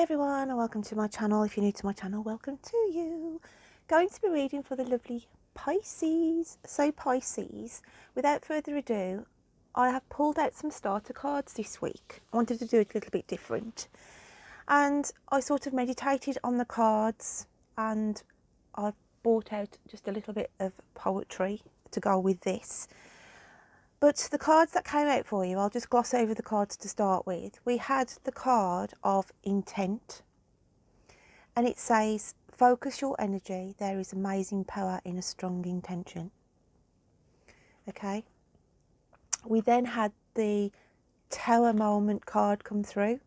Hi everyone and welcome to my channel. If you're new to my channel, welcome to you. Going to be reading for the lovely Pisces. So Pisces, without further ado, I have pulled out some starter cards this week. I wanted to do it a little bit different. And I sort of meditated on the cards and I've brought out just a little bit of poetry to go with this. But the cards that came out for you, I'll just gloss over the cards to start with. We had the card of intent, and it says, focus your energy. There is amazing power in a strong intention. Okay. We then had the Tower Moment card come through,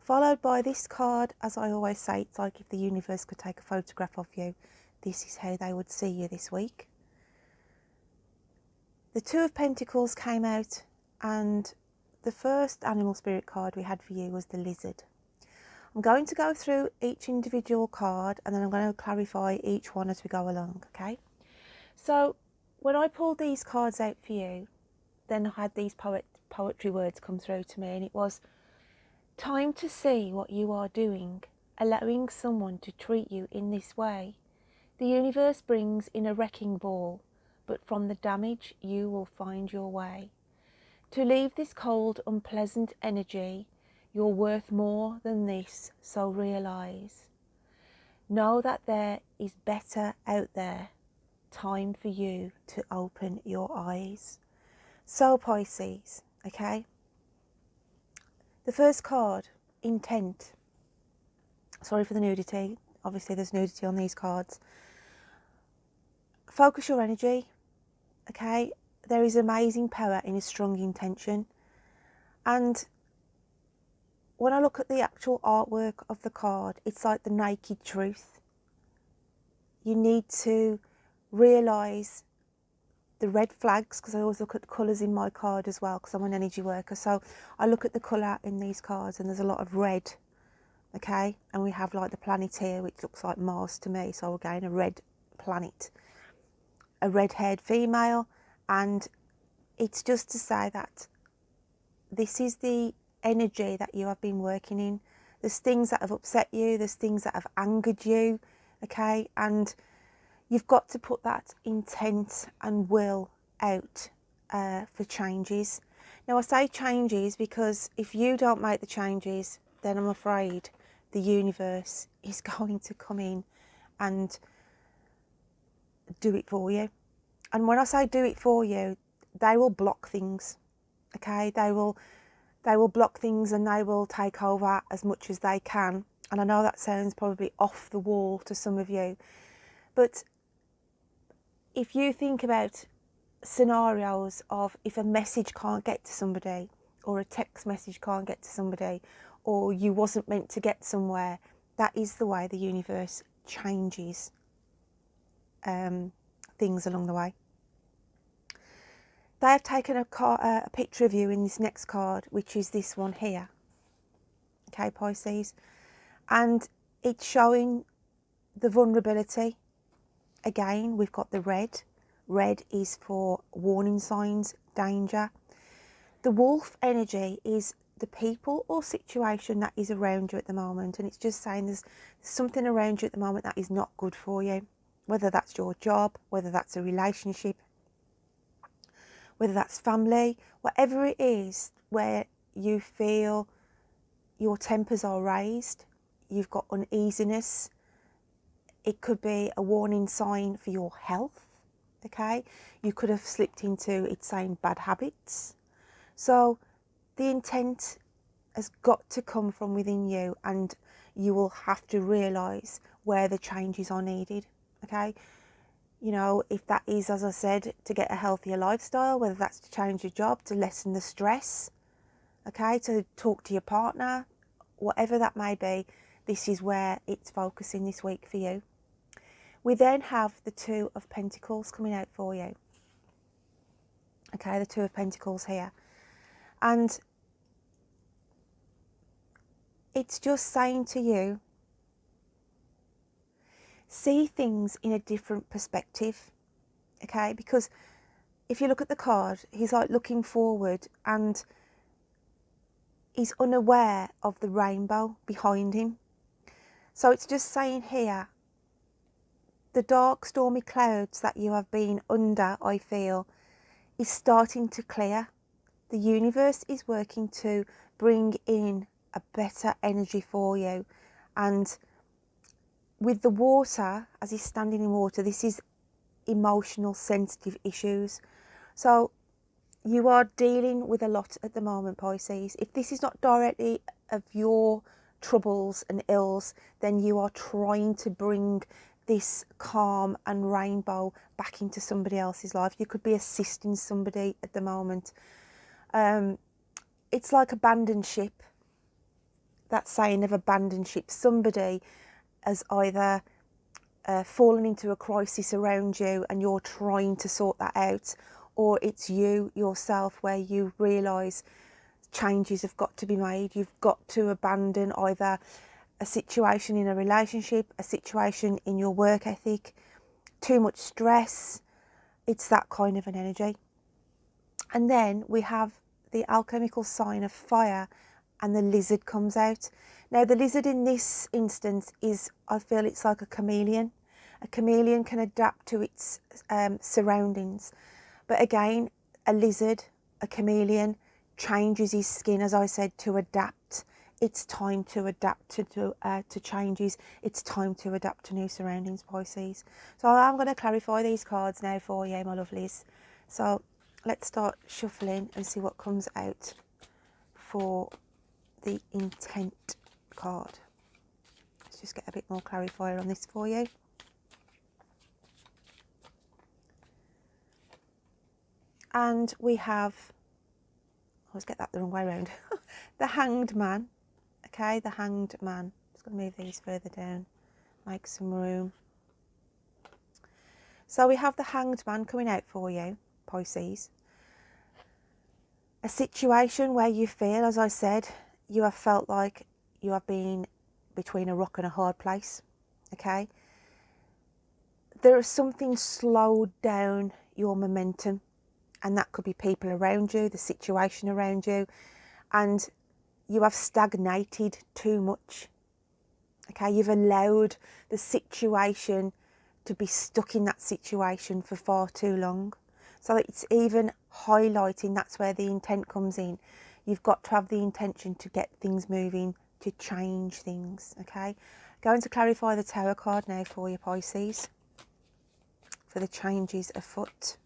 followed by this card. As I always say, it's like if the universe could take a photograph of you, this is how they would see you this week. The Two of Pentacles came out, and the first animal spirit card we had for you was the lizard. I'm going to go through each individual card and then I'm going to clarify each one as we go along, okay? So when I pulled these cards out for you, then I had these poetry words come through to me, and it was, time to see what you are doing, allowing someone to treat you in this way. The universe brings in a wrecking ball, but from the damage you will find your way. To leave this cold, unpleasant energy, you're worth more than this, so realise. Know that there is better out there. Time for you to open your eyes. So Pisces, okay? The first card, intent. Sorry for the nudity. Obviously there's nudity on these cards. Focus your energy. Okay, there is amazing power in a strong intention. And when I look at the actual artwork of the card, it's like the naked truth. You need to realise the red flags, because I always look at the colours in my card as well, because I'm an energy worker. So I look at the colour in these cards and there's a lot of red, okay? And we have like the planet here, which looks like Mars to me. So again, a red planet, a red-haired female. And it's just to say that this is the energy that you have been working in. There's things that have upset you, there's things that have angered you, okay? And you've got to put that intent and will out for changes. Now I say changes because if you don't make the changes, then I'm afraid the universe is going to come in and do it for you. And when I say do it for you, they will block things, okay? They will block things and they will take over as much as they can. And I know that sounds probably off the wall to some of you, but if you think about scenarios of if a message can't get to somebody, or a text message can't get to somebody, or you wasn't meant to get somewhere, that is the way the universe changes things along the way. They have taken a picture of you in this next card, which is this one here, okay, Pisces, and it's showing the vulnerability. Again, we've got the red. Red is for warning signs, danger. The wolf energy is the people or situation that is around you at the moment, and it's just saying there's something around you at the moment that is not good for you, whether that's your job, whether that's a relationship, whether that's family, whatever it is where you feel your tempers are raised, you've got uneasiness. It could be a warning sign for your health, okay? You could have slipped into it saying bad habits. So the intent has got to come from within you, and you will have to realise where the changes are needed, okay? You know, if that is, as I said, to get a healthier lifestyle, whether that's to change your job, to lessen the stress, okay, to talk to your partner, whatever that may be, this is where it's focusing this week for you. We then have the Two of Pentacles coming out for you. Okay, the Two of Pentacles here. And it's just saying to you, see things in a different perspective. Okay, because if you look at the card, he's like looking forward, and he's unaware of the rainbow behind him. So it's just saying here, the dark stormy clouds that you have been under, I feel, is starting to clear. The universe is working to bring in a better energy for you. And with the water, as he's standing in water, this is emotional, sensitive issues. So you are dealing with a lot at the moment, Pisces. If this is not directly of your troubles and ills, then you are trying to bring this calm and rainbow back into somebody else's life. You could be assisting somebody at the moment. It's like abandoned ship. That saying of abandoned ship. Somebody has either fallen into a crisis around you and you're trying to sort that out, or it's you yourself where you realise changes have got to be made. You've got to abandon either a situation in a relationship, a situation in your work ethic, too much stress. It's that kind of an energy. And then we have the alchemical sign of fire, and the lizard comes out. Now the lizard in this instance is, I feel it's like a chameleon. A chameleon can adapt to its surroundings. But again, a lizard, a chameleon, changes his skin, as I said, to adapt. It's time to adapt to changes. It's time to adapt to new surroundings, Pisces. So I'm going to clarify these cards now for you, my lovelies. So let's start shuffling and see what comes out for the intent card. Let's just get a bit more clarifier on this for you. And we have, I always get that the wrong way around, the Hanged Man. Okay, the Hanged Man. Just going to move these further down, make some room. So we have the Hanged Man coming out for you, Pisces. A situation where you feel, as I said, you have felt like you have been between a rock and a hard place. Okay, there is something slowed down your momentum. And that could be people around you, the situation around you, and you have stagnated too much. Okay, you've allowed the situation to be stuck in that situation for far too long. So it's even highlighting, that's where the intent comes in. You've got to have the intention to get things moving, to change things. Okay, going to clarify the Tower card now for you, Pisces, for the changes afoot.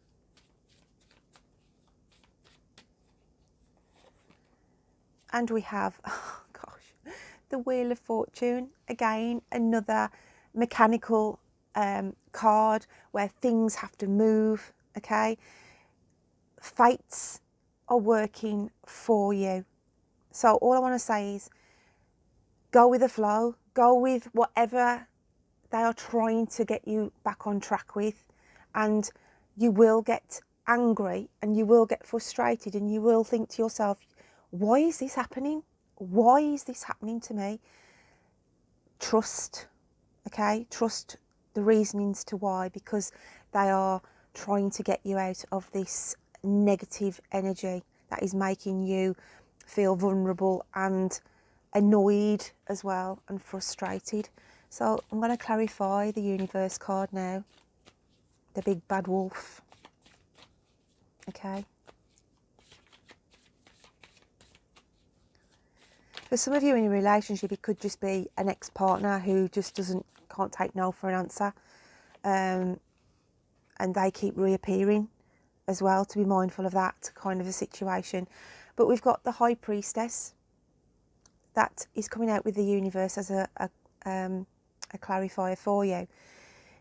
And we have, oh gosh, the Wheel of Fortune. Again, another mechanical card where things have to move, okay? Fates are working for you. So all I want to say is go with the flow. Go with whatever they are trying to get you back on track with. And you will get angry and you will get frustrated and you will think to yourself, why is this happening? Why is this happening to me? Trust, okay? Trust the reasonings to why, because they are trying to get you out of this negative energy that is making you feel vulnerable and annoyed as well and frustrated. So I'm going to clarify the universe card now, the big bad wolf, okay? For some of you in a relationship, it could just be an ex-partner who just can't take no for an answer. And they keep reappearing as well, to be mindful of that kind of a situation. But we've got the High Priestess that is coming out with the universe as a clarifier for you.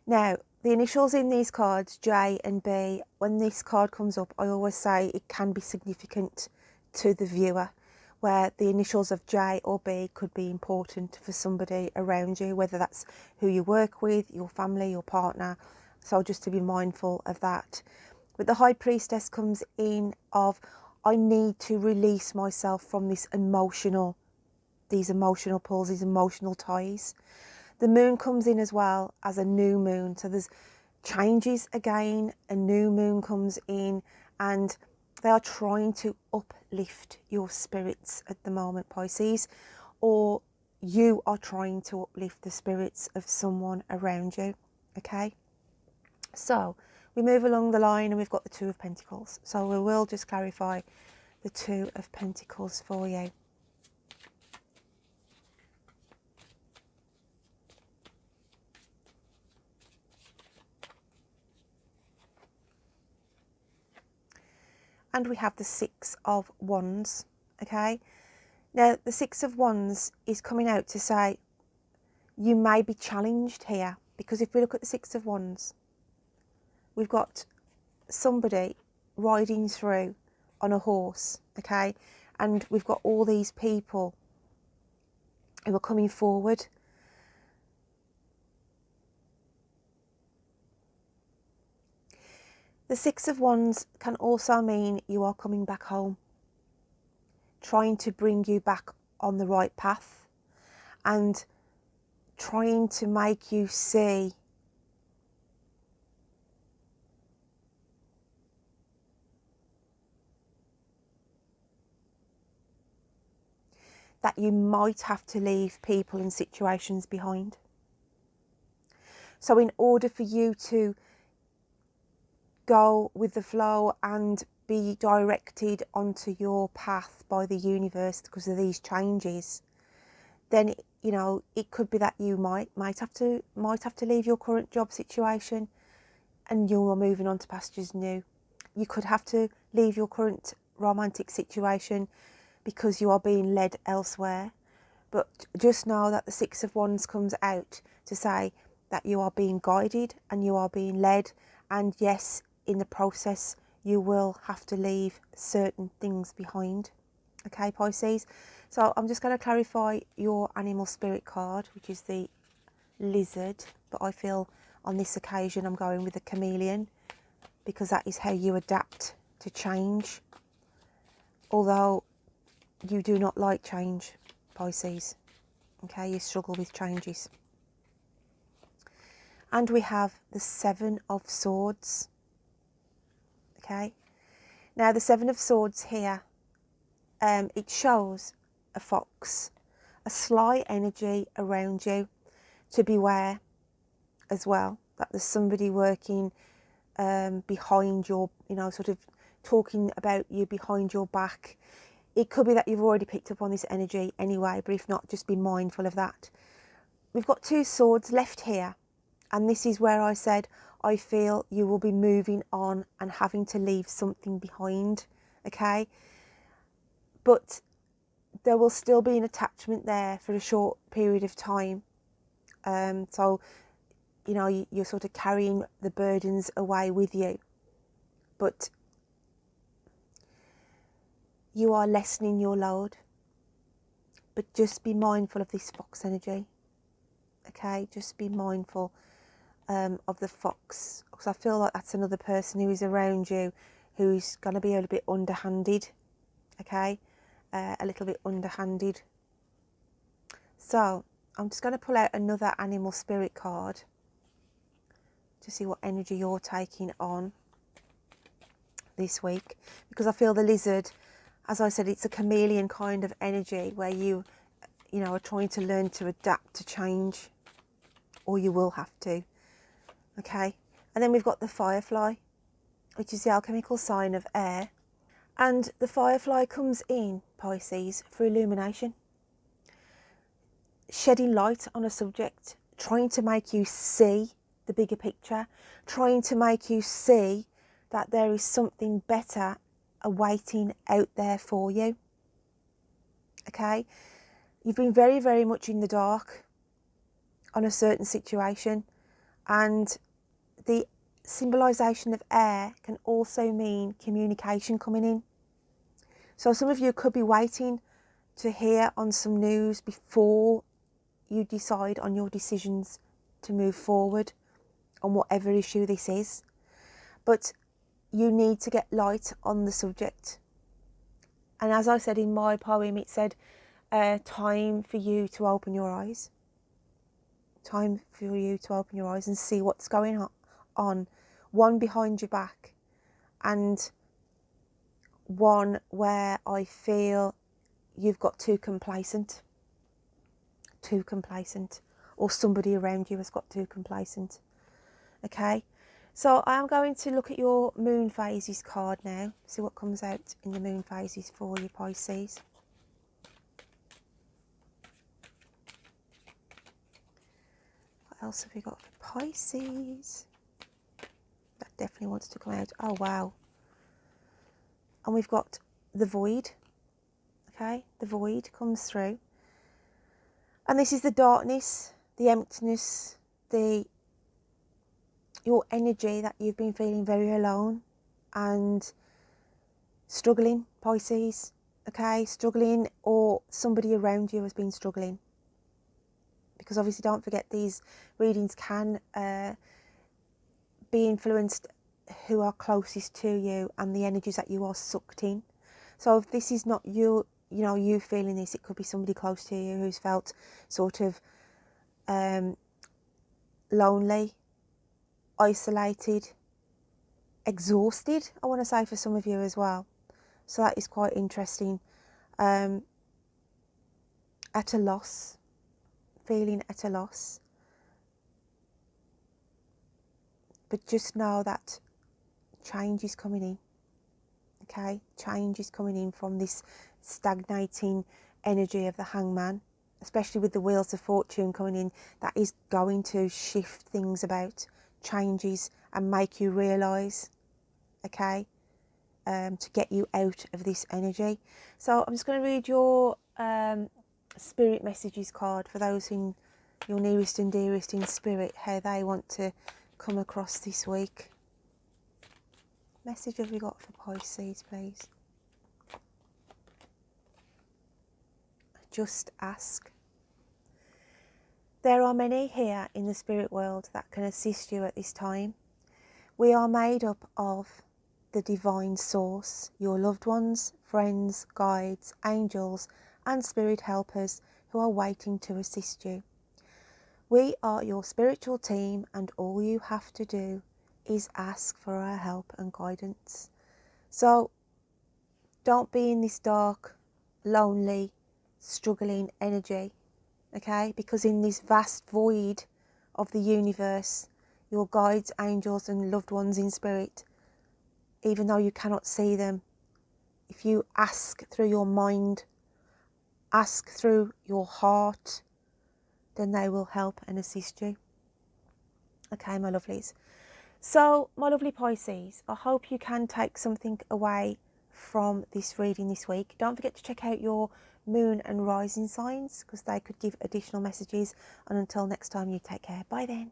Now, the initials in these cards, J and B, when this card comes up, I always say it can be significant to the viewer, where the initials of J or B could be important for somebody around you, whether that's who you work with, your family, your partner. So just to be mindful of that. But the High Priestess comes in of, I need to release myself from these emotional pulls, these emotional ties. The moon comes in as well as a new moon. So there's changes again, a new moon comes in, and They are trying to uplift your spirits at the moment, Pisces, or you are trying to uplift the spirits of someone around you, okay? So we move along the line and we've got the Two of Pentacles. So we will just clarify the Two of Pentacles for you. And we have the Six of Wands, okay? Now, the Six of Wands is coming out to say you may be challenged here, because if we look at the Six of Wands, we've got somebody riding through on a horse, okay? And we've got all these people who are coming forward. The Six of Wands can also mean you are coming back home, trying to bring you back on the right path and trying to make you see that you might have to leave people and situations behind. So in order for you to go with the flow and be directed onto your path by the universe because of these changes, then you know it could be that you might have to leave your current job situation and you are moving on to pastures new. You could have to leave your current romantic situation because you are being led elsewhere. But just know that the Six of Wands comes out to say that you are being guided and you are being led, and yes, in the process you will have to leave certain things behind. Okay, Pisces? So I'm just going to clarify your animal spirit card, which is the lizard, but I feel on this occasion I'm going with the chameleon because that is how you adapt to change. Although you do not like change, Pisces. Okay, you struggle with changes. And we have the Seven of Swords. Okay, now the Seven of Swords here, it shows a fox, a sly energy around you, to beware as well, that there's somebody working behind your, you know, sort of talking about you behind your back. It could be that you've already picked up on this energy anyway, but if not, just be mindful of that. We've got two swords left here, and this is where I said I feel you will be moving on and having to leave something behind, okay? But there will still be an attachment there for a short period of time. So, you know, you're sort of carrying the burdens away with you. But you are lessening your load. But just be mindful of this fox energy, okay? Just be mindful of the fox, because I feel like that's another person who is around you who's going to be a little bit underhanded, okay? A little bit underhanded. So I'm just going to pull out another animal spirit card to see what energy you're taking on this week, because I feel the lizard, as I said, it's a chameleon kind of energy where you know, are trying to learn to adapt to change, or you will have to. Okay, and then we've got the firefly, which is the alchemical sign of air. And the firefly comes in, Pisces, for illumination, shedding light on a subject, trying to make you see the bigger picture, trying to make you see that there is something better awaiting out there for you. Okay, you've been very, very much in the dark on a certain situation, and the symbolisation of air can also mean communication coming in. So some of you could be waiting to hear on some news before you decide on your decisions to move forward on whatever issue this is. But you need to get light on the subject. And as I said in my poem, it said, time for you to open your eyes. Time for you to open your eyes and see what's going on, one behind your back, and one where I feel you've got too complacent, or somebody around you has got too complacent. Okay, so I'm going to look at your moon phases card now, see what comes out in the moon phases for you, Pisces. What else have we got for Pisces? That definitely wants to come out. Oh, wow. And we've got the void. Okay, the void comes through. And this is the darkness, the emptiness, your energy that you've been feeling very alone and struggling, Pisces. Okay, struggling, or somebody around you has been struggling. Because obviously, don't forget, these readings can be influenced who are closest to you and the energies that you are sucked in. So if this is not you, you feeling this, it could be somebody close to you who's felt sort of lonely, isolated, exhausted, I want to say, for some of you as well. So that is quite interesting. At a loss, feeling at a loss. But just know that change is coming in. Okay, change is coming in from this stagnating energy of the Hangman, especially with the Wheels of Fortune coming in. That is going to shift things about, changes, and make you realise, okay, to get you out of this energy. So I'm just going to read your spirit messages card for those in your nearest and dearest in spirit, how they want to come across this week. Message have we got for Pisces, please? Just ask. There are many here in the spirit world that can assist you at this time. We are made up of the divine source, your loved ones, friends, guides, angels, and spirit helpers who are waiting to assist you. We are your spiritual team, and all you have to do is ask for our help and guidance. So don't be in this dark, lonely, struggling energy, okay? Because in this vast void of the universe, your guides, angels, and loved ones in spirit, even though you cannot see them, if you ask through your mind, ask through your heart, then they will help and assist you. Okay, my lovelies. So, my lovely Pisces, I hope you can take something away from this reading this week. Don't forget to check out your moon and rising signs, because they could give additional messages. And until next time, you take care. Bye then.